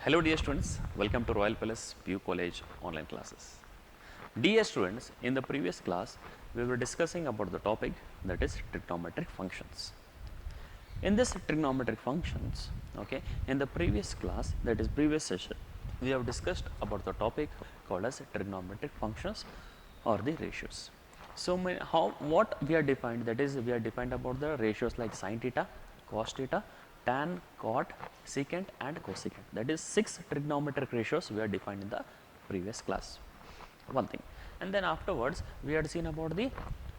Hello dear students, welcome to Royal Palace PU College online classes. Dear students, in the previous class we were discussing about the topic that is trigonometric functions. In this trigonometric functions, okay, in the previous class, that is previous session, we have discussed about the topic called as trigonometric functions or the ratios. So, what we are defined, that is we are defined about the ratios like sin theta, cos theta, tan, cot, secant and cosecant. That is 6 trigonometric ratios we are defined in the previous class. One thing, and then afterwards we had seen about the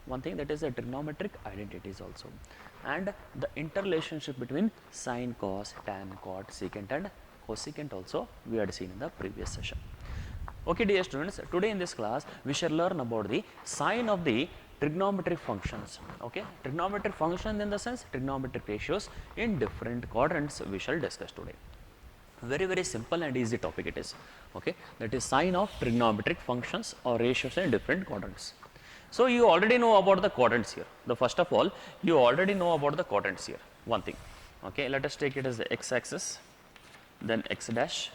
one thing, that is the trigonometric identities also, and the interrelationship between sin, cos, tan, cot, secant and cosecant also we had seen in the previous session. Okay dear students, today in this class we shall learn about the sign of the trigonometric functions. Okay, trigonometric function in the sense trigonometric ratios in different quadrants we shall discuss today. Very simple and easy topic it is. Okay, that is sign of trigonometric functions or ratios in different quadrants. So you already know about the quadrants here. The first of all, you already know about the quadrants here. One thing. Okay, let us take it as the x-axis, then x dash,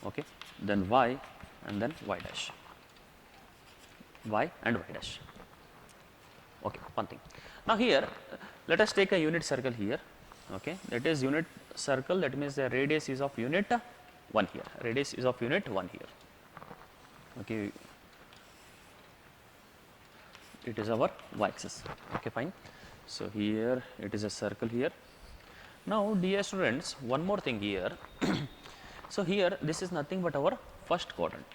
okay, then y, and then y dash, y and y dash. Okay, one thing. Now here, let us take a unit circle here. Okay, that is unit circle, that means the radius is of unit 1 here, radius is of unit 1 here. Okay, it is our y axis. Okay, fine. So here it is a circle here. Now dear students, one more thing here. So here this is nothing but our first quadrant,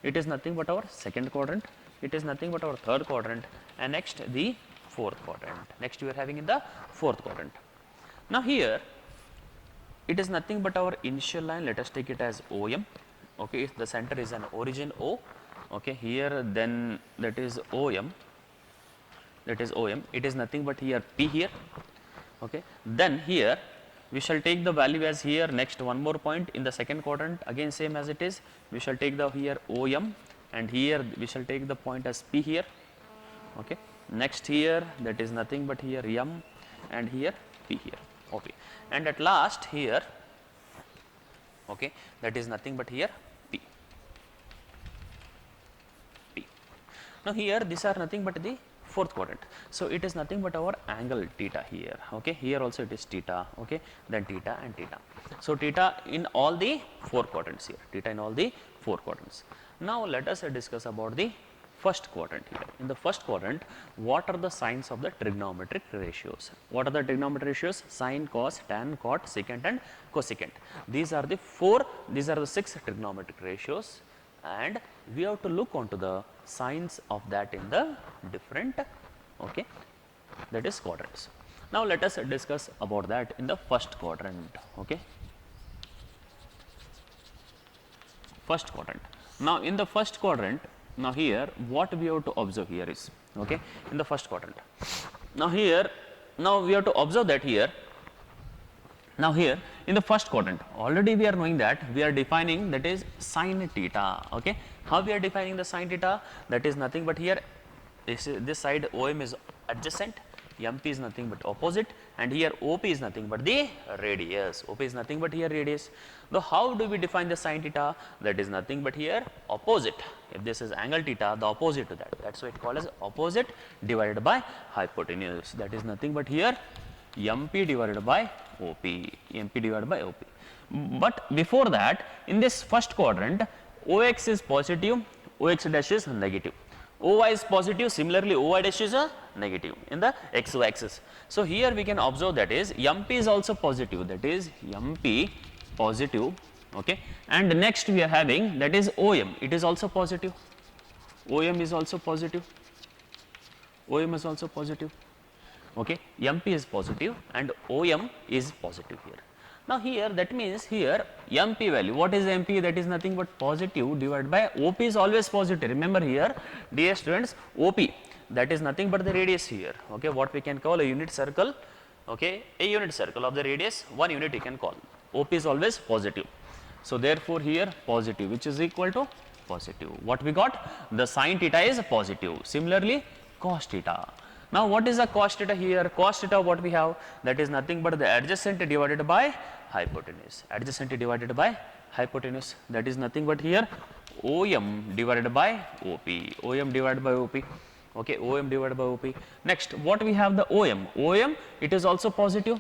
it is nothing but our second quadrant, it is nothing but our third quadrant, and next the fourth quadrant. Next we are having in the fourth quadrant. Now here it is nothing but our initial line, let us take it as OM. Okay, if the center is an origin O, okay, here then that is OM, that is OM, it is nothing but here P here. Okay, then here we shall take the value as here, next one more point in the second quadrant, again same as it is, we shall take the here OM, and here we shall take the point as P here. Okay, next here that is nothing but here M, and here P here. Okay, and at last here, okay, that is nothing but here P. P. Now here these are nothing but the fourth quadrant. So it is nothing but our angle theta here. Okay, here also it is theta. Okay, then theta and theta. So theta in all the four quadrants here. Theta in all the four quadrants. Now let us discuss about the first quadrant here. In the first quadrant, what are the signs of the trigonometric ratios? What are the trigonometric ratios? Sin, cos, tan, cot, secant and cosecant. These are the six trigonometric ratios, and we have to look onto the signs of that in the different, okay, that is quadrants. Now let us discuss about that in the first quadrant. Okay, first quadrant. Now in the first quadrant, now here what we have to observe here is, okay, in the first quadrant, now here, now we have to observe that here, now here in the first quadrant already we are knowing that we are defining, that is sin theta. Okay, how we are defining the sin theta? That is nothing but here this side OM is adjacent, MP is nothing but opposite, and here OP is nothing but the radius. OP is nothing but here radius. Now how do we define the sin theta? That is nothing but here opposite. If this is angle theta, the opposite to that, that's why it called as opposite divided by hypotenuse. That is nothing but here MP divided by OP, MP divided by OP. But before that, in this first quadrant, OX is positive, OX dash is negative. OY is positive, similarly OY dash is a negative in the XY axis. So here we can observe that is MP is also positive, that is MP positive. Okay, and next we are having that is OM, it is also positive, OM is also positive, OM is also positive. Okay, MP is positive and OM is positive here. Now here that means here MP value, what is MP? That is nothing but positive divided by OP is always positive. Remember here dear students, OP, that is nothing but the radius here. Okay, what we can call a unit circle. Okay, a unit circle of the radius 1 unit you can call. OP is always positive. So therefore here positive, which is equal to positive. What we got? The sin theta is positive. Similarly cos theta. Now what is the cos theta here? Cos theta what we have? That is nothing but the adjacent divided by hypotenuse. Adjacent divided by hypotenuse. That is nothing but here OM divided by OP. OM divided by OP. Okay, OM divided by OP. Next, what we have the OM? OM, it is also positive.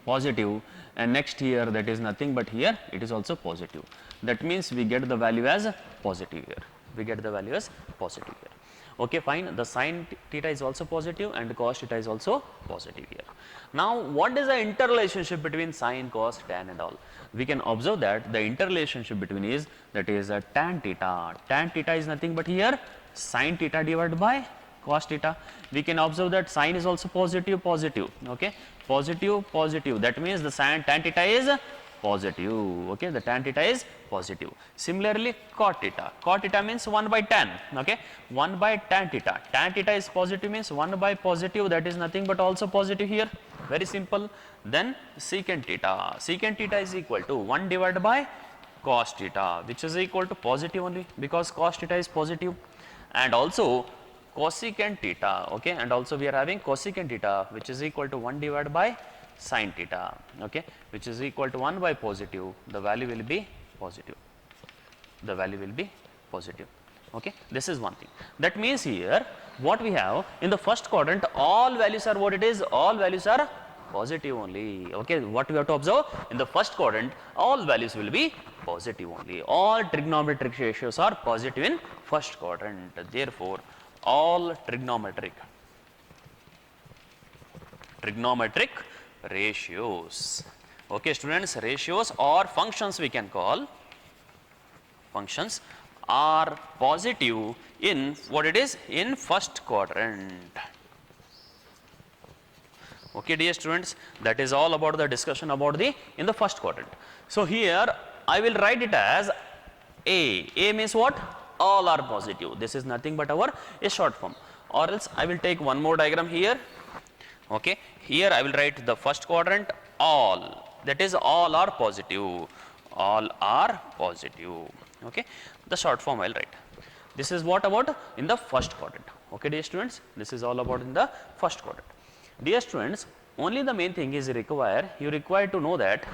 Positive. And next here, that is nothing but here, it is also positive. That means we get the value as positive here. We get the value as positive here. Okay, fine. The sin theta is also positive and cos theta is also positive here. Now, what is the interrelationship between sin, cos, tan and all? We can observe that the interrelationship between is, that is tan theta. Tan theta is nothing but here sin theta divided by cos theta. We can observe that sin is also positive, positive. Okay, positive, positive. That means the tan theta is positive. Okay, the tan theta is positive. Similarly, cot theta. Cot theta means 1 by tan. Okay, 1 by tan theta. Tan theta is positive means 1 by positive. That is nothing but also positive here. Very simple. Then secant theta. Secant theta is equal to 1 divided by cos theta, which is equal to positive only because cos theta is positive. And also cosecant theta. Okay, and also we are having cosecant theta, which is equal to 1 divided by sin theta, okay, which is equal to 1 by positive, the value will be positive. The value will be positive. Okay, this is one thing. That means here what we have in the first quadrant, all values are what it is, all values are positive only. Okay, what we have to observe in the first quadrant, all values will be positive only. All trigonometric ratios are positive in first quadrant. Therefore, all trigonometric ratios, okay students, ratios or functions we can call, functions are positive in what it is, in first quadrant. Okay dear students, that is all about the discussion about the in the first quadrant. So here I will write it as A. A means what? All are positive. This is nothing but our a short form, or else I will take one more diagram here. Okay, here I will write the first quadrant all, that is all are positive, all are positive. Okay, the short form I will write. This is what about in the first quadrant. Okay dear students, this is all about in the first quadrant. Dear students, only the main thing is you require to know that,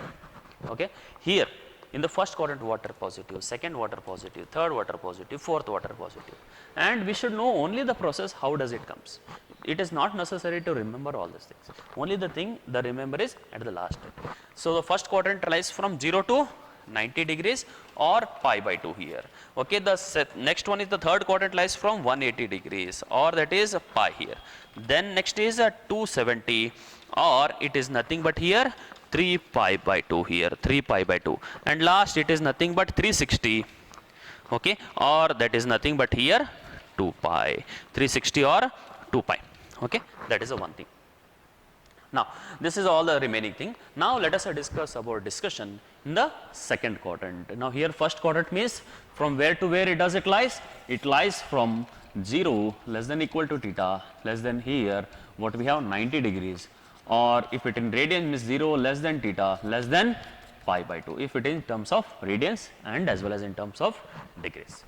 okay, here in the first quadrant water positive, second water positive, third water positive, fourth water positive, and we should know only the process, how does it comes. It is not necessary to remember all these things. Only the thing the remember is at the last step. So the first quadrant lies from 0 to 90 degrees or pi by 2 here. Okay, the next one is the third quadrant lies from 180 degrees or that is pi here. Then next is 270 or it is nothing but here 3 pi by 2 here, 3 pi by 2, and last it is nothing but 360, okay, or that is nothing but here 2 pi, 360 or 2 pi, okay, that is the one thing. Now this is all the remaining thing. Now let us discuss about discussion in the second quadrant. Now here first quadrant means from where to where it lies? It lies from 0 less than equal to theta less than here what we have 90 degrees, or if it in radians means 0 less than theta less than pi by 2, if it in terms of radians and as well as in terms of degrees.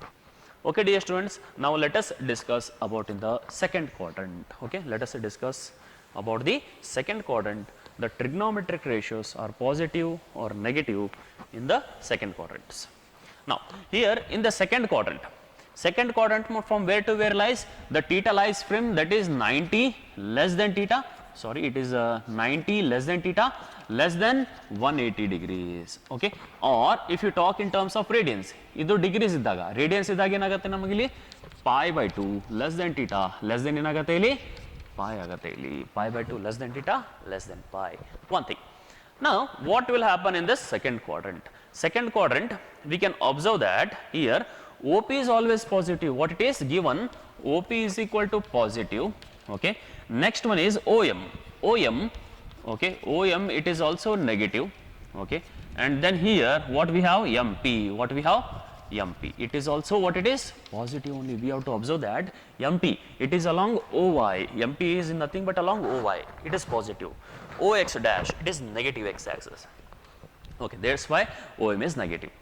Okay dear students, now let us discuss about in the second quadrant. Okay, let us discuss about the second quadrant. The trigonometric ratios are positive or negative in the second quadrants. Now here in the second quadrant from where to where lies? The theta lies from, that is 90 less than theta, sorry it is 90 less than theta less than 180 degrees. Okay, or if you talk in terms of radians, idu degrees iddaga, radians iddaga enagutte ನಮಗೆ ಇಲ್ಲಿ pi by 2 less than theta less than ಏನಾಗುತ್ತೆ ಇಲ್ಲಿ pi ಆಗುತ್ತೆ ಇಲ್ಲಿ pi by 2 less than theta less than pi. One thing. Now what will happen in this second quadrant? Second quadrant we can observe that here OP is always positive. What it is given, OP is equal to positive. Okay, next one is OM. Okay, OM it is also negative. Okay, and then here what we have, MP. What we have, MP. It is also what it is, positive only. We have to observe that MP it is along OY. MP is nothing but along OY. It is positive. OX dash it is negative x axis. Okay, that's why OM is negative.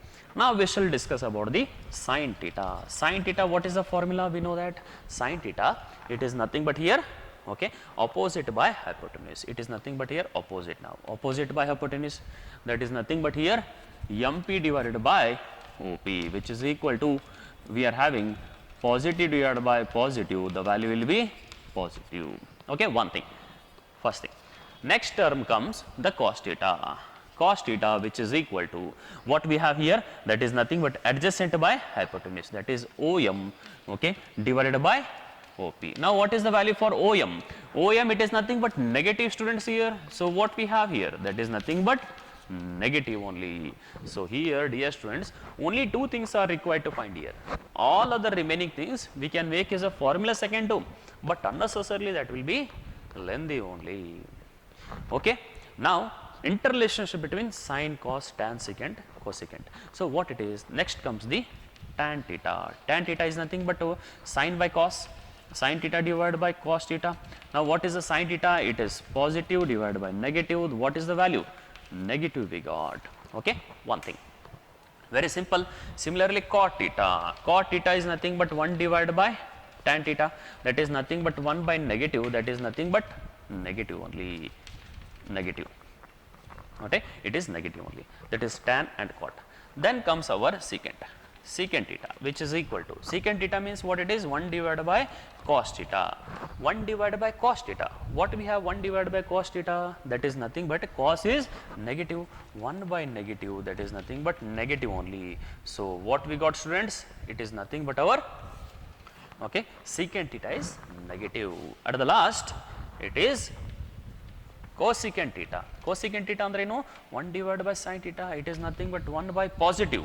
Now we shall discuss about the sin theta. Sin theta, what is the formula? We know that sin theta it is nothing but here okay, opposite by hypotenuse. It is nothing but here opposite now. Opposite by hypotenuse, that is nothing but here MP divided by OP, which is equal to, we are having positive divided by positive, the value will be positive. Okay, one thing, first thing. Next term comes the cos theta. Cos theta, which is equal to what we have here, that is nothing but adjacent by hypotenuse, that is OM, okay, divided by OP. Now, what is the value for OM? OM, it is nothing but negative, students, here. So, what we have here, that is nothing but negative only. So, here, dear students, only two things are required to find here. All other remaining things we can make as a formula second term, but unnecessarily that will be lengthy only. Okay. Now, interrelationship between sine, cos, tan, secant, cosecant. So, what it is? Next comes the tan theta. Tan theta is nothing but sine by cos, sine theta divided by cos theta. Now, what is the sine theta? It is positive divided by negative. What is the value? Negative we got. Okay, one thing. Very simple. Similarly, cot theta. Cot theta is nothing but 1 divided by tan theta. That is nothing but 1 by negative. That is nothing but negative only. Negative. Okay, it is negative only. That is tan and cot. Then comes our secant. Secant theta, which is equal to, secant theta means what it is? 1 divided by cos theta. 1 divided by cos theta. What we have 1 divided by cos theta? That is nothing but cos is negative. 1 by negative, that is nothing but negative only. So, what we got, students? It is nothing but our, okay, secant theta is negative. At the last, it is cosecant theta. Cosecant theta andre no, 1 divided by sin theta, it is nothing but 1 by positive.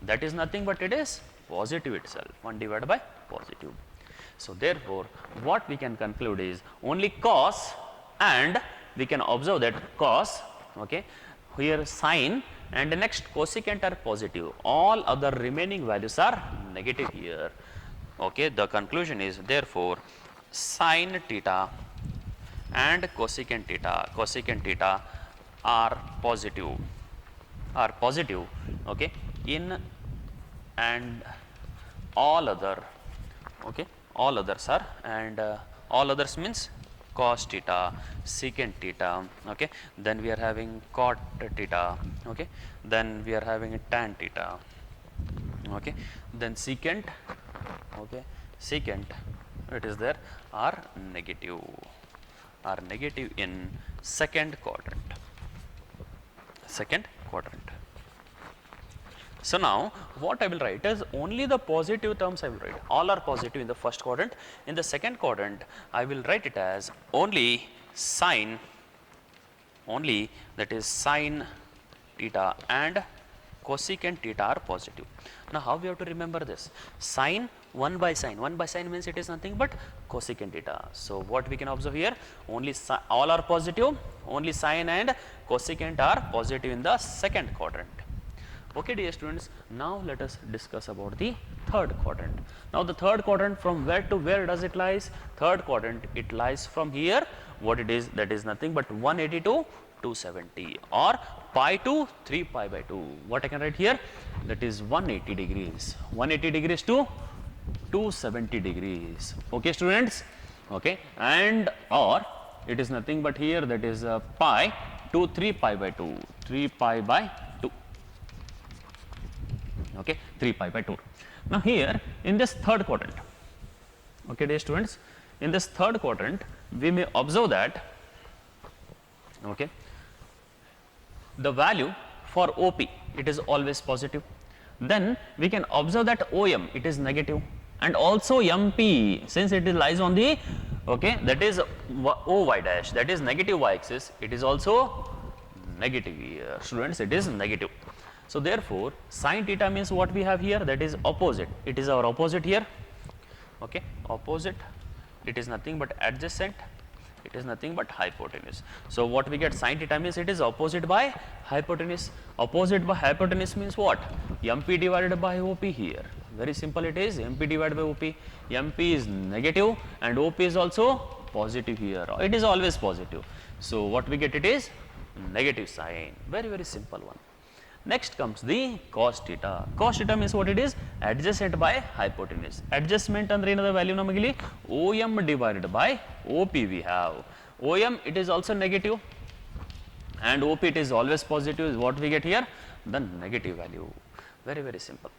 That is nothing but it is positive itself, 1 divided by positive. So, therefore, what we can conclude is only cos, and we can observe that cos, okay, here sin and the next cosecant are positive, all other remaining values are negative here. Okay, the conclusion is therefore sin theta and cosecant theta are positive, okay, in and all other, okay, all others are, and all others means cos theta, secant theta, okay, then we are having cot theta, okay, then we are having tan theta, okay, then secant, okay, secant, it is there, are negative in second quadrant. So, now what I will write is only the positive terms I will write. All are positive in the first quadrant. In the second quadrant, I will write it as only sine, only, that is sine theta and cosecant theta are positive. Now, how we have to remember this? Sine 1 by sine means it is nothing but cosecant theta. So, what we can observe here? Only all are positive, only sine and cosecant are positive in the second quadrant. Okay, dear students, now let us discuss about the third quadrant. Now, the third quadrant, from where to where does it lies? Third quadrant, it lies from here, what it is, that is nothing but 180 to 270 or pi to 3 pi by 2. What I can write here? That is 180 degrees. 180 degrees to 270 degrees. Okay, students? Okay, and or it is nothing but here, that is pi to 3 pi by 2. 3 pi by 2. Okay, 3 pi by 2. Now, here in this third quadrant, okay, dear students, in this third quadrant, we may observe that, okay, the value for OP, it is always positive. Then we can observe that OM, it is negative, and also MP, since it lies on the, okay, that is OY dash, that is negative y axis, it is also negative here. Students, it is negative. So, therefore, sin theta means what we have here, that is opposite. It is our opposite here, okay, opposite, it is nothing but adjacent, it is nothing but hypotenuse. So, what we get, sin theta means it is opposite by hypotenuse. Opposite by hypotenuse means what? MP divided by OP here. Very simple it is, MP divided by OP. MP is negative and OP is also positive here. It is always positive. So, what we get, it is negative sign. Very, very simple one. Next comes the cos theta. Cos theta means what it is? Adjacent by hypotenuse. Adjustment andre ಏನದ value ನಮಗಿಲ್ಲಿ OM divided by OP we have. OM it is also negative and OP it is always positive is what we get here, the negative value. Very, very simple.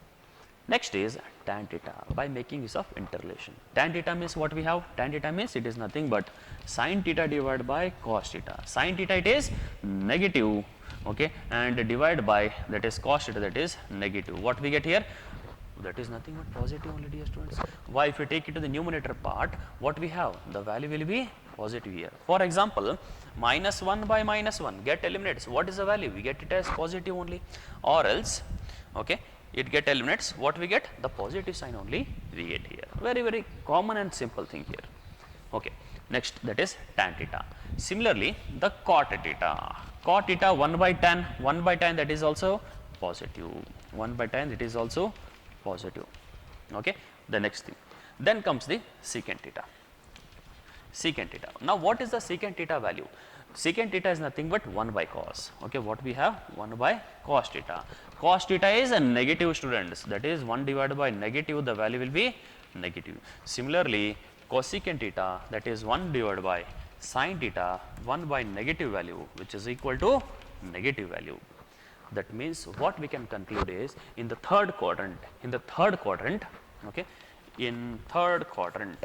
Next is tan theta by making use of interrelation. Tan theta means what we have? Tan theta means it is nothing but sin theta divided by cos theta. Sin theta it is negative, okay, and divided by that is cos theta, that is negative. What we get here? That is nothing but positive only, dear students. Why? If we take it to the numerator part, what we have? The value will be positive here. For example, minus 1 by minus 1 get eliminates. What is the value? We get it as positive only, or else, okay, it get eliminates. What we get? The positive sign only we get here. Very, very common and simple thing here. Okay. Next, that is tan theta. Similarly, the cot theta. Cot theta 1 by tan, 1 by tan that is also positive. 1 by tan it is also positive. Okay. The next thing. Then comes the secant theta. Secant theta. Now, what is the secant theta value? Secant theta is nothing but 1 by cos. Okay, what we have? 1 by cos theta. Cos theta is a negative, students. That is 1 divided by negative, the value will be negative. Similarly, cosecant theta, that is 1 divided by sin theta, 1 by negative value, which is equal to negative value. That means what we can conclude is in the third quadrant, okay, in third quadrant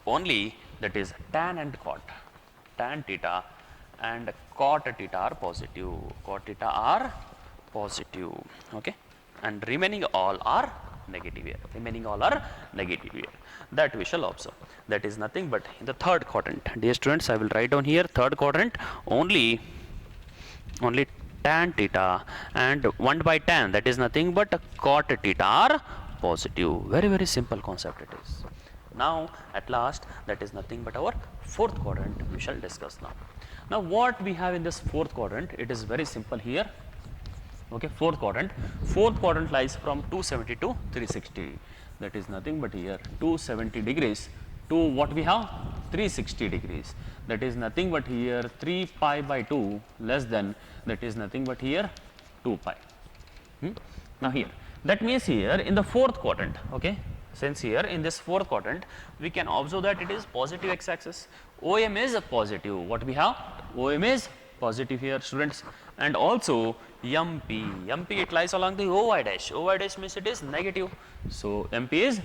only, that is tan and cot, tan theta and cot theta are positive, cot theta are positive, okay, and remaining all are negative here, that we shall observe. That is nothing but in the third quadrant. Dear students, I will write down here third quadrant only tan theta and 1 by tan, that is nothing but cot theta are positive. Very, very simple concept it is. Now, at last, that is nothing but our fourth quadrant we shall discuss now. Now, what we have in this fourth quadrant, it is very simple here. Okay, fourth quadrant lies from 270 to 360. That is nothing but here 270 degrees to what we have? 360 degrees. That is nothing but here 3 pi by 2 less than, that is nothing but here 2 pi. Now, here, that means here in the fourth quadrant, okay, since here in this fourth quadrant, we can observe that it is positive x-axis. OM is a positive. What we have? OM is positive here, students. And also MP it lies along the OY dash. OY dash means it is negative. So, MP is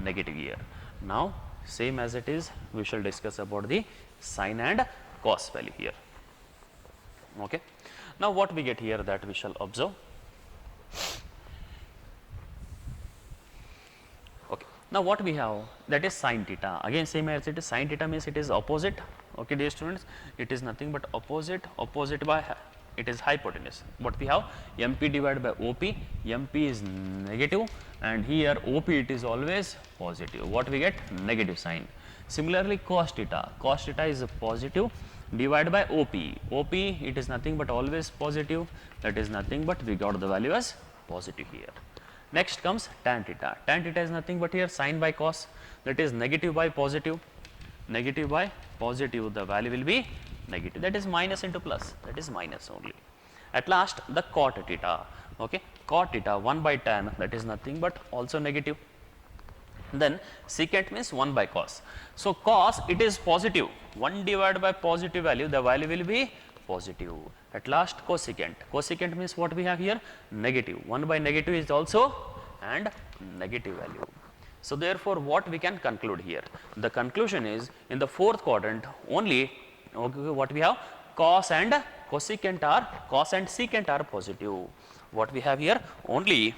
negative here. Now, same as it is, we shall discuss about the sin and cos value here. Okay. Now, what we get here, that we shall observe. Now, what we have, that is sin theta. Again, same as it is, sin theta means it is opposite. Okay, dear students, it is nothing but opposite by, it is hypotenuse. What we have? MP divided by OP. MP is negative and here OP it is always positive. What we get? Negative sign. Similarly, cos theta is positive divided by OP. OP it is nothing but always positive. That is nothing but we got the value as positive here. Next comes tan theta. Tan theta is nothing but here sin by cos, that is negative by positive. Negative by positive, the value will be negative, that is minus into plus, that is minus only. At last, the cot theta. Okay, cot theta 1 by tan, that is nothing but also negative. Then secant means 1 by cos. So, cos it is positive, 1 divided by positive value, the value will be positive. At last, cosecant. Cosecant means what we have here? Negative. 1 by negative is also and negative value. So, therefore, what we can conclude here? The conclusion is in the fourth quadrant only, okay, what we have? Cos and secant are positive. What we have here? Only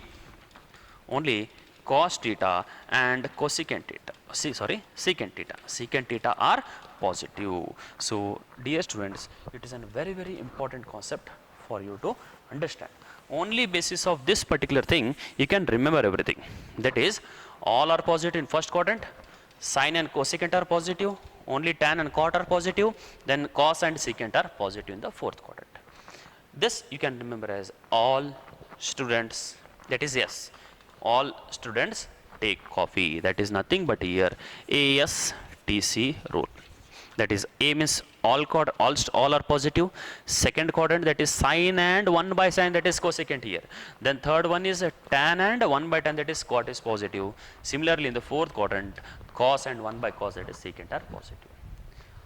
cos theta and cosecant theta. Secant theta. Secant theta are positive. So, dear students, it is a very, very important concept for you to understand. Only basis of this particular thing, you can remember everything. That is, all are positive in first quadrant, sin and cosecant are positive, only tan and cot are positive, then cos and secant are positive in the fourth quadrant. This you can remember as all students, that is yes, all students take coffee, that is nothing but here ASTC rule. that is A means all are positive. Second quadrant, that is sine and 1 by sine, that is cosecant here. Then third one is tan and 1 by tan, that is cot is positive. Similarly in the fourth quadrant, cos and 1 by cos, that is secant are positive.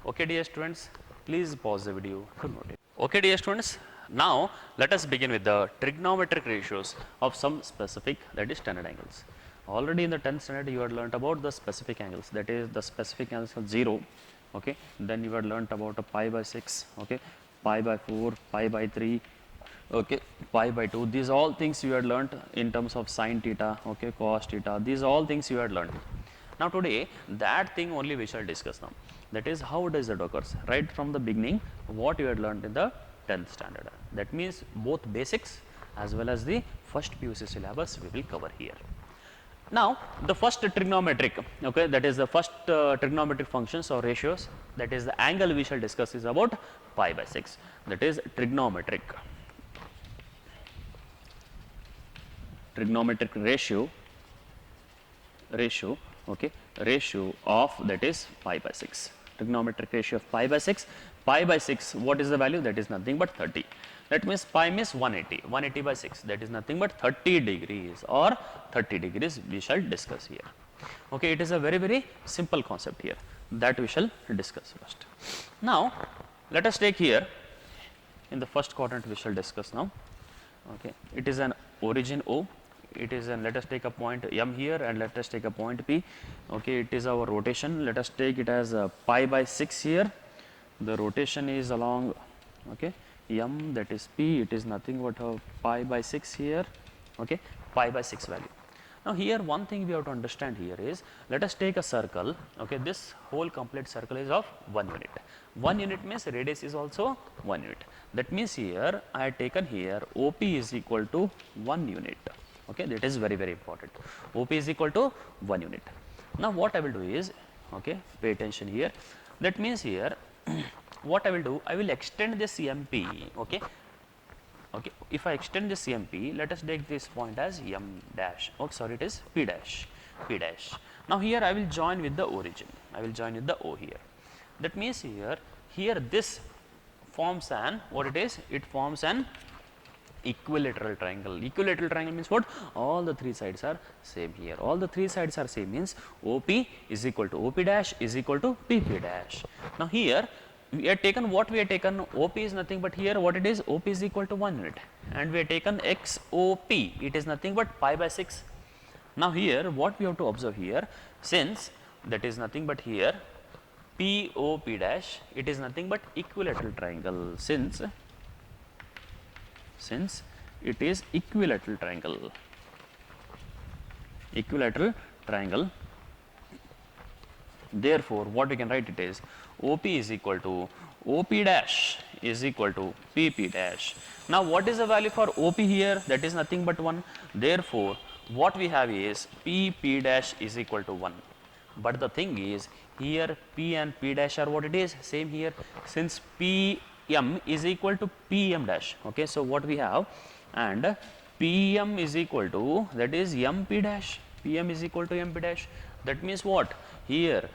Okay dear students, please pause the video to note it. Okay dear students, now let us begin with the trigonometric ratios of some specific, that is standard angles. Already in the 10th standard you had learnt about the specific angles, that is the specific angles of 0, okay. Then you had learnt about a pi by 6, okay, pi by 4, pi by 3, okay, pi by 2. These all things you had learnt in terms of sine theta, okay, cos theta, these all things you had learnt. Now today that thing only we shall discuss now, that is how does it occurs right from the beginning, what you had learnt in the 10th standard. That means both basics as well as the first PUC syllabus we will cover here. Now the first trigonometric, okay, that is the first trigonometric functions or ratios, that is the angle we shall discuss is about pi by 6, that is trigonometric ratio, okay, ratio of, that is pi by 6, trigonometric ratio of pi by 6. Pi by 6, what is the value? That is nothing but 30. That means pi means 180 by 6, that is nothing but 30 degrees or 30 degrees we shall discuss here. Okay, it is a very, very simple concept here that we shall discuss first. Now let us take here in the first quadrant we shall discuss now. Okay, it is an origin O, it is an, let us take a point M here and let us take a point P. Okay, it is our rotation, let us take it as pi by 6 here. The rotation is along, okay, M, that is P, it is nothing but pi by 6 here, okay, pi by 6 value. Now here one thing we have to understand here is, let us take a circle, okay, this whole complete circle is of 1 unit. 1 unit means radius is also 1 unit. That means here I have taken here OP is equal to 1 unit, okay, that is very, very important. OP is equal to 1 unit. Now what I will do is, okay, pay attention here, that means here what I will do, I will extend this MP, okay. Okay, if I extend this MP, let us take this point as M dash, oh sorry, it is P dash. Now here I will join with the origin, I will join with the O here. That means here this forms an, what it is, it forms an equilateral triangle. Equilateral triangle means what? All the three sides are same here. All the three sides are same means OP is equal to OP dash is equal to PP dash. Now here we have taken what we have taken, OP is nothing but here what it is, OP is equal to 1 unit, and we have taken XOP, it is nothing but pi by 6. Now here what we have to observe here, since that is nothing but here POP dash, it is nothing but equilateral triangle, since it is equilateral triangle, therefore what we can write it is OP is equal to OP dash is equal to PP dash. Now what is the value for OP here? That is nothing but 1. Therefore what we have is PP dash is equal to 1. But the thing is here P and P dash are what it is, same here, since PM is equal to PM dash. Okay, so what we have, and PM is equal to, that is MP dash, PM is equal to MP dash. That means what? Here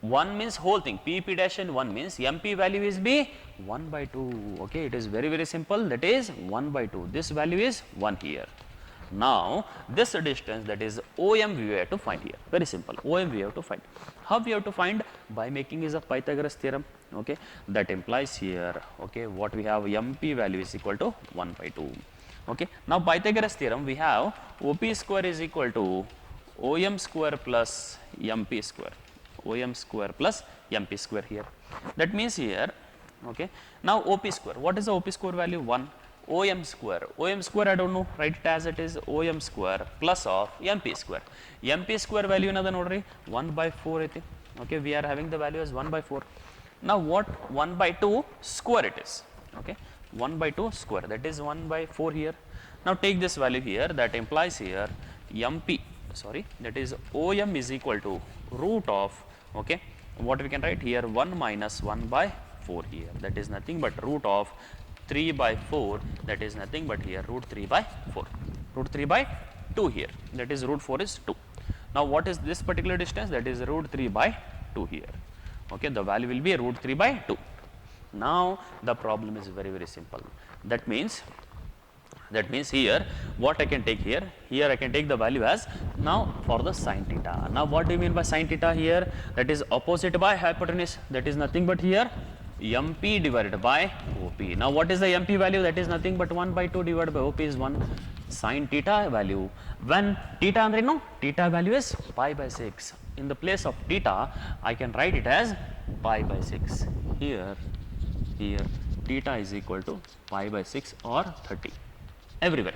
1 means whole thing, PP dash and 1 means MP value is be 1 by 2. Okay, it is very, very simple, that is 1 by 2. This value is 1 here. Now this distance, that is OM, we have to find here. Very simple, OM we have to find. How we have to find? By making use of Pythagoras theorem. Okay, that implies here, okay, what we have, MP value is equal to 1 by 2. Okay, now Pythagoras theorem we have OP square is equal to OM square plus MP square. OM square plus MP square here. That means here, okay, now OP square, what is the OP square value? 1. OM square I don't know, write it as it is OM square plus of MP square. MP square value another nodri 1 by 4 iti. Okay, we are having the value as 1 by 4. Now what 1 by 2 square it is, okay, 1 by 2 square, that is 1 by 4 here. Now take this value here, that implies here MP, sorry, that is OM is equal to root of, okay, what we can write here, 1 minus 1 by 4 here, that is nothing but root of 3 by 4, that is nothing but here root 3 by 4, root 3 by 2 here, that is root 4 is 2. Now what is this particular distance? That is root 3 by 2 here. Okay, the value will be root 3 by 2. Now the problem is very, very simple. That means here what I can take here I can take the value as now for the sin theta. Now what do you mean by sin theta here? That is opposite by hypotenuse, that is nothing but here MP divided by OP. Now what is the MP value? That is nothing but 1 by 2 divided by OP is 1. Sin theta value, when theta andre no, theta value is pi by 6. In the place of theta I can write it as pi by 6. Here theta is equal to pi by 6 or 30 everywhere,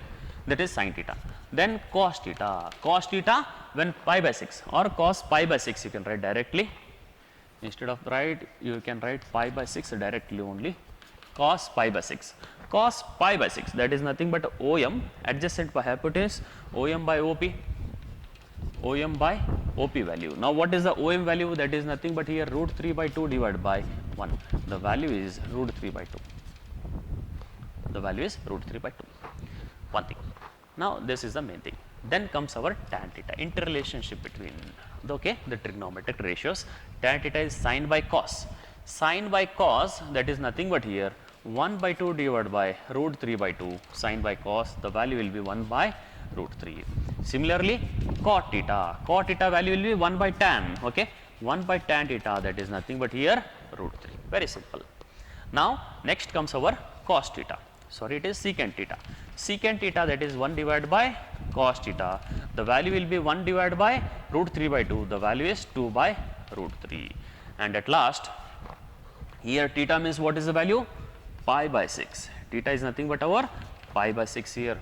that is sin theta. Then cos theta when pi by 6 or cos pi by 6 you can write directly, instead of you can write pi by 6 directly only. Cos pi by 6, cos pi by 6, that is nothing but OM adjacent by hypotenuse, OM by OP value. Now what is the OM value? That is nothing but here root 3 by 2 divided by 1. The value is root 3 by 2. The value is root 3 by 2. One thing. Now this is the main thing. Then comes our tan theta, interrelationship between the trigonometric ratios. Tan theta is sine by cos. Sine by cos, that is nothing but here 1 by 2 divided by root 3 by 2. Sine by cos, the value will be 1 by root 3. Similarly, cot theta value will be 1 by tan. Okay, 1 by tan theta, that is nothing but here root 3. Very simple. Now next comes our cos theta. Sorry, it is secant theta. Secant theta, that is 1 divided by cos theta. The value will be 1 divided by root 3 by 2. The value is 2 by root 3. And at last, here theta means what is the value? Pi by 6. Theta is nothing but our pi by 6 here.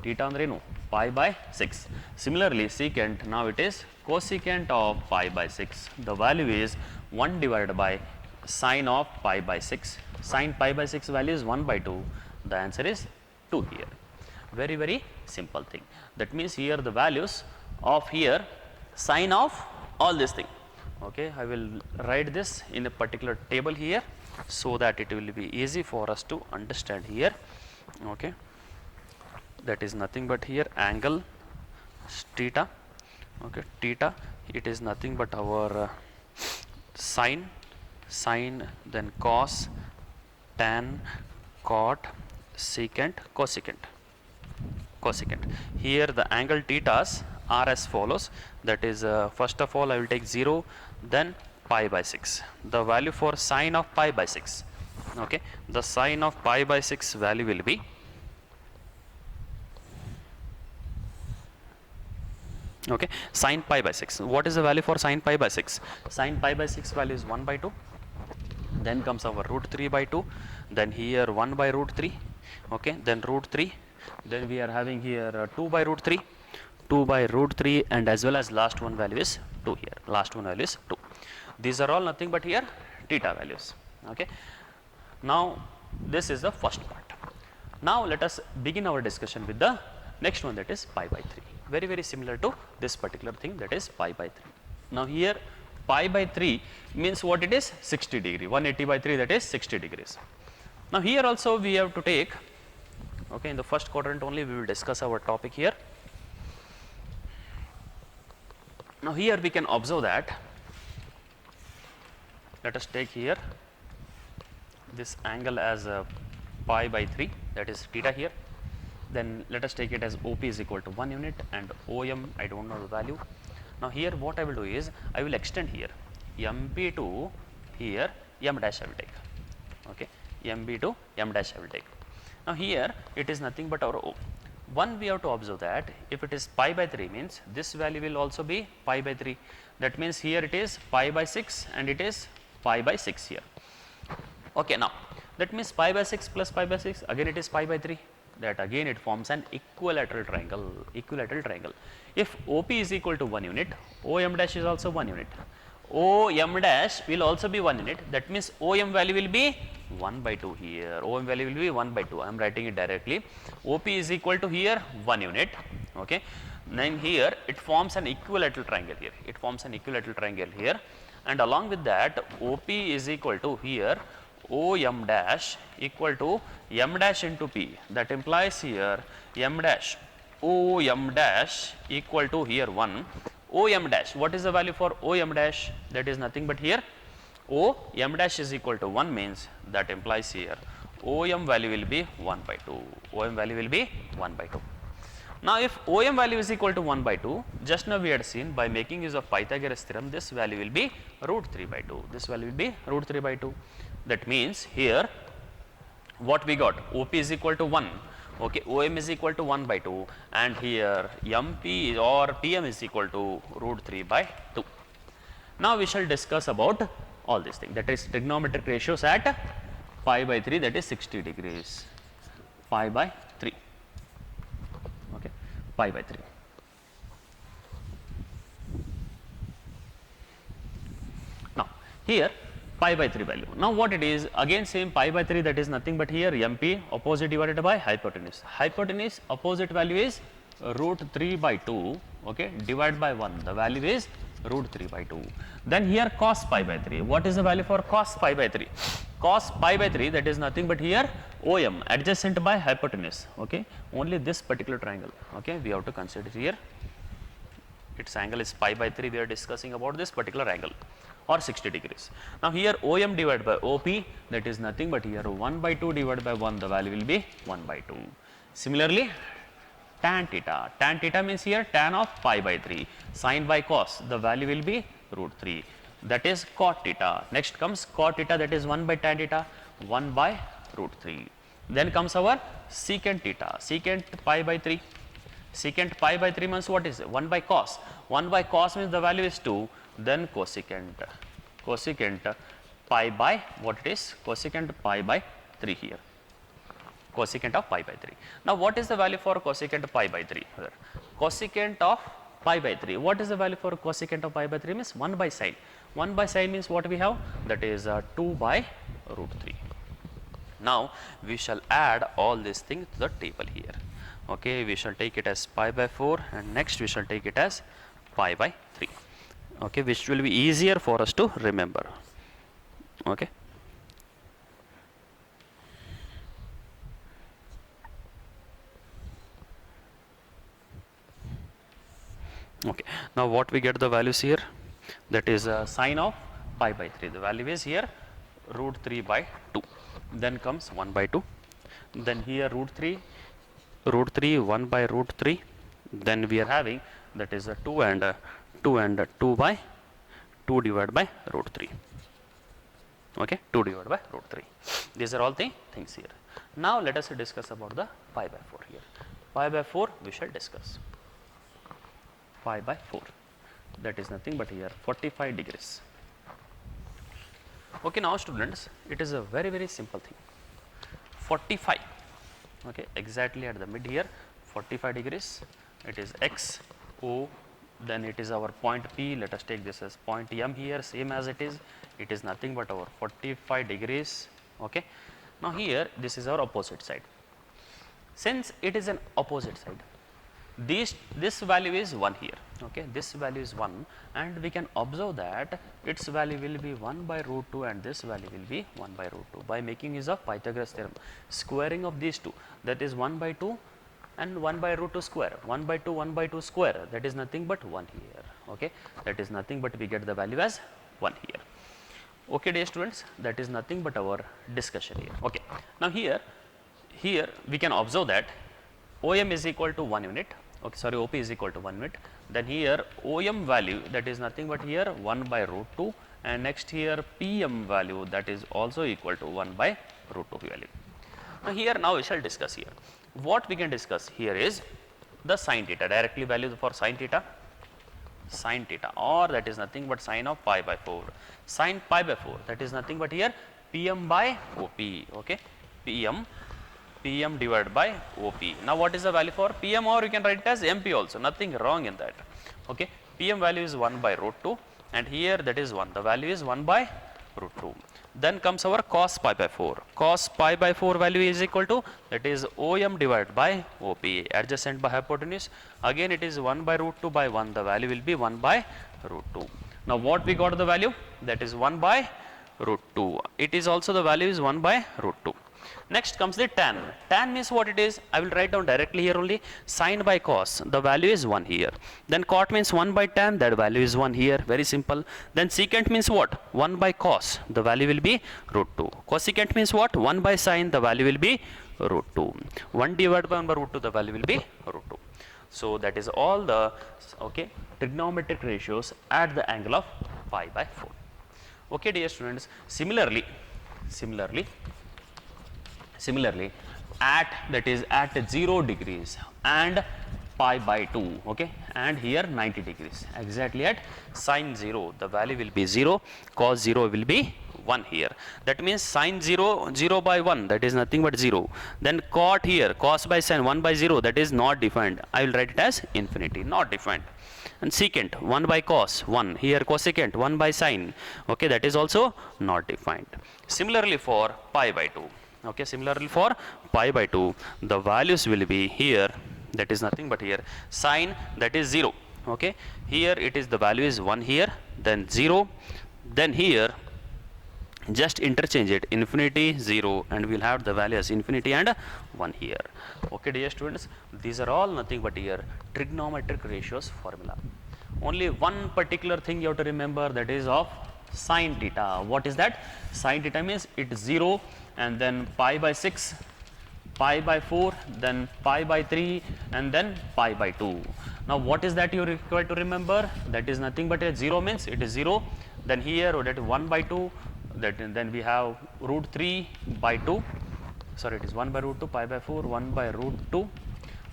Theta andre no, pi by 6. Similarly, secant, now it is cosecant of pi by 6. The value is 1 divided by sine of pi by 6. Sine pi by 6 value is 1 by 2. The answer is 2 here. Very, very simple thing. That means here the values of here sine of all this thing. Okay, I will write this in a particular table here so that it will be easy for us to understand here. Okay, that is nothing but here angle theta. Okay, theta, it is nothing but our sine, then cos, tan, cot, secant, cosecant. Here the angle thetas are as follows. That is first of all I will take 0, then pi by 6. The value for sine of pi by 6. Okay, the sine of pi by 6 value will be sine pi by 6. What is the value for sine pi by 6? Sine pi by 6 value is 1 by 2. Then comes our root 3 by 2. Then here 1 by root 3. Okay, then root 3. Then we are having here 2 by root 3. 2 by root 3, and as well as last one value is 2 here. Last one value is 2. These are all nothing but here theta values. Okay. Now this is the first part. Now let us begin our discussion with the next one, that is pi by 3. Very, very similar to this particular thing, that is pi by 3. Now here pi by 3 means what it is? 60 degree. 180 by 3, that is 60 degrees. Now here also we have to take, okay, in the first quadrant only we will discuss our topic here. Now here we can observe that, let us take here this angle as pi by 3, that is theta here. Then let us take it as OP is equal to 1 unit and OM I do not know the value. Now here what I will do is I will extend here MP to here M dash I will take. Okay, MB to M dash I will take. Now here it is nothing but our O. One we have to observe that if it is pi by 3 means this value will also be pi by 3. That means here it is pi by 6 and it is pi by 6 here. Okay, now that means pi by 6 plus pi by 6, again it is pi by 3. That again it forms an equilateral triangle. If OP is equal to 1 unit, OM dash is also 1 unit. OM dash will also be 1 unit. That means OM value will be 1 by 2 here. OM value will be 1 by 2. I am writing it directly. OP is equal to here 1 unit. Okay. Then here it forms an equilateral triangle here. And along with that, OP is equal to here OM dash equal to M dash into P. That implies here M dash OM dash equal to here 1. OM dash, what is the value for OM dash? That is nothing but here OM dash is equal to 1 means that implies here OM value will be 1 by 2. OM value will be 1 by 2. Now, if OM value is equal to 1 by 2, just now we had seen by making use of Pythagoras theorem, this value will be root 3 by 2. This value will be root 3 by 2. That means here what we got, OP is equal to 1, okay, OM is equal to 1 by 2, and here MP or PM is equal to root 3 by 2. Now, we shall discuss about all these things, that is trigonometric ratios at pi by 3, that is 60 degrees, pi by 3, okay, pi by 3. Now, here pi by 3 value. Now, what it is, again same pi by 3, that is nothing but here MP opposite divided by hypotenuse. Hypotenuse opposite value is root 3 by 2, okay, divided by 1, the value is root 3 by 2. Then here cos pi by 3, what is the value for cos pi by 3? Cos pi by 3, that is nothing but here OM adjacent by hypotenuse, okay, only this particular triangle, okay, we have to consider here, its angle is pi by 3, we are discussing about this particular angle or 60 degrees. Now, here OM divided by OP, that is nothing but here 1 by 2 divided by 1, the value will be 1 by 2. Similarly, tan theta means here tan of pi by 3, sin by cos, the value will be root 3, that is cot theta. Next comes cot theta, that is 1 by tan theta, 1 by root 3. Then comes our secant theta, secant pi by 3. Secant pi by 3 means what is it? 1 by cos. 1 by cos means the value is 2. Then cosecant pi by what it is? Cosecant pi by 3 here. Cosecant of pi by 3. Now, what is the value for cosecant pi by 3? Cosecant of pi by 3. What is the value for cosecant of pi by 3? Means 1 by sine. 1 by sine means what we have? That is 2 by root 3. Now, we shall add all these things to the table here. Okay, we shall take it as pi by 4, and next we shall take it as pi by 3. Okay, which will be easier for us to remember. Okay. Okay. Now, what we get the values here? That is sine of pi by 3. The value is here root 3 by 2. Then comes 1 by 2. Then here root 3, 1 by root 3. Then we are having that is 2 and 2 by 2 divided by root 3. Okay, 2 divided by root 3. These are all the things here. Now, let us discuss about the pi by 4 here. Pi by 4 we shall discuss. Pi by 4, that is nothing but here 45 degrees. Okay, now students, it is a very simple thing. 45, okay, exactly at the mid here, 45 degrees. It is x, O, then it is our point P. Let us take this as point M here, same as it is. It is nothing but our 45 degrees. Okay. Now, here this is our opposite side. Since it is an opposite side, this value is 1 here. Okay, this value is 1, and we can observe that its value will be 1 by root 2, and this value will be 1 by root 2 by making use of Pythagoras theorem. Squaring of these two, that is 1 by 2 and 1 by root 2 square, 1 by 2 square, that is nothing but 1 here. Okay, that is nothing but we get the value as 1 here. Okay, dear students, that is nothing but our discussion here. Okay, now here we can observe that OM is equal to 1 unit. Okay, sorry, OP is equal to 1 unit. Then here OM value, that is nothing but here 1 by root 2, and next here PM value, that is also equal to 1 by root 2 value. Now we shall discuss here. What we can discuss here is the sin theta, directly value for sin theta, or that is nothing but sin of pi by 4. Sin pi by 4, that is nothing but here PM by OP. Okay, PM divided by OP. Now, what is the value for PM, or you can write it as MP also, nothing wrong in that. Okay, PM value is 1 by root 2, and here that is 1, the value is 1 by root 2. Then comes our cos pi by 4. Cos pi by 4 value is equal to, that is OM divided by OP, adjacent by hypotenuse. Again it is 1 by root 2 by 1, the value will be 1 by root 2. Now, what we got the value? That is 1 by root 2. It is also the value is 1 by root 2. Next comes the tan. Tan means what it is? I will write down directly here only. Sine by cos, the value is 1 here. Then cot means 1 by tan, that value is 1 here. Very simple. Then secant means what? 1 by cos, the value will be root 2. Cosecant means what? 1 by sine, the value will be root 2. 1 divided by 1 by root 2, the value will be root 2. So that is all the trigonometric ratios at the angle of pi by 4. Okay, dear students. Similarly, at that is at 0 degrees and pi by 2, okay, and here 90 degrees, exactly at sine 0, the value will be 0, cos 0 will be 1 here. That means sine 0, 0 by 1, that is nothing but 0. Then cot here, cos by sine 1 by 0, that is not defined. I will write it as infinity, not defined. And secant 1 by cos 1, here cosecant 1 by sine, okay, that is also not defined. Similarly for pi by 2. Okay, similarly for pi by 2, the values will be here, that is nothing but here sine, that is 0, okay, here it is the value is 1 here, then 0, then here just interchange it, infinity 0, and we'll have the value as infinity and 1 here. Okay, dear students, these are all nothing but here trigonometric ratios formula. Only one particular thing you have to remember, that is of sine theta. What is that? Sine theta means it is 0 and then pi by 6, pi by 4, then pi by 3, and then pi by 2. Now what is that you require to remember? That is nothing but a 0 means it is 0, then here that is 1 by 2, that then we have root 3 by 2, sorry, it is 1 by root 2, pi by 4, 1 by root 2,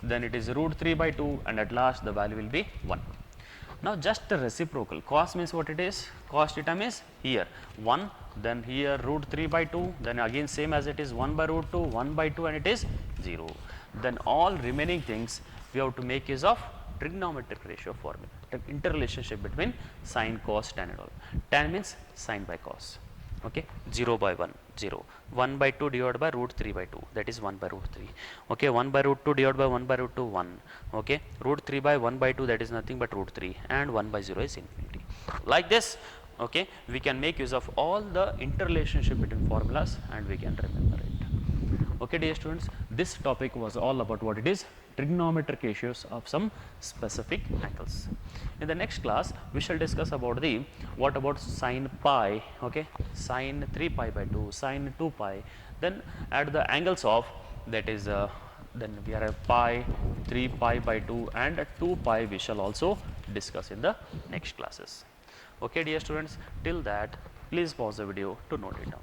then it is root 3 by 2, and at last the value will be 1. Now just the reciprocal, cos means what it is? Cos theta means here 1, then here root 3 by 2, then again same as it is 1 by root 2, 1 by 2, and it is 0. Then all remaining things we have to make use of trigonometric ratio formula, interrelationship between sine, cos, tan and all. Tan means sine by cos, okay, 0 by 1, 0, 1 by 2 divided by root 3 by 2, that is 1 by root 3, okay, 1 by root 2 divided by 1 by root 2, 1, okay, root 3 by 1 by 2, that is nothing but root 3, and 1 by 0 is infinity. Like this, okay, we can make use of all the interrelationship between formulas and we can remember it. Okay, dear students, this topic was all about what it is trigonometric ratios of some specific angles. In the next class, we shall discuss about the what about sine pi, okay, sine 3 pi by 2, sine 2 pi, then at the angles of that is then we are at pi, 3 pi by 2 and 2 pi we shall also discuss in the next classes. Okay, dear students, till that please pause the video to note it down.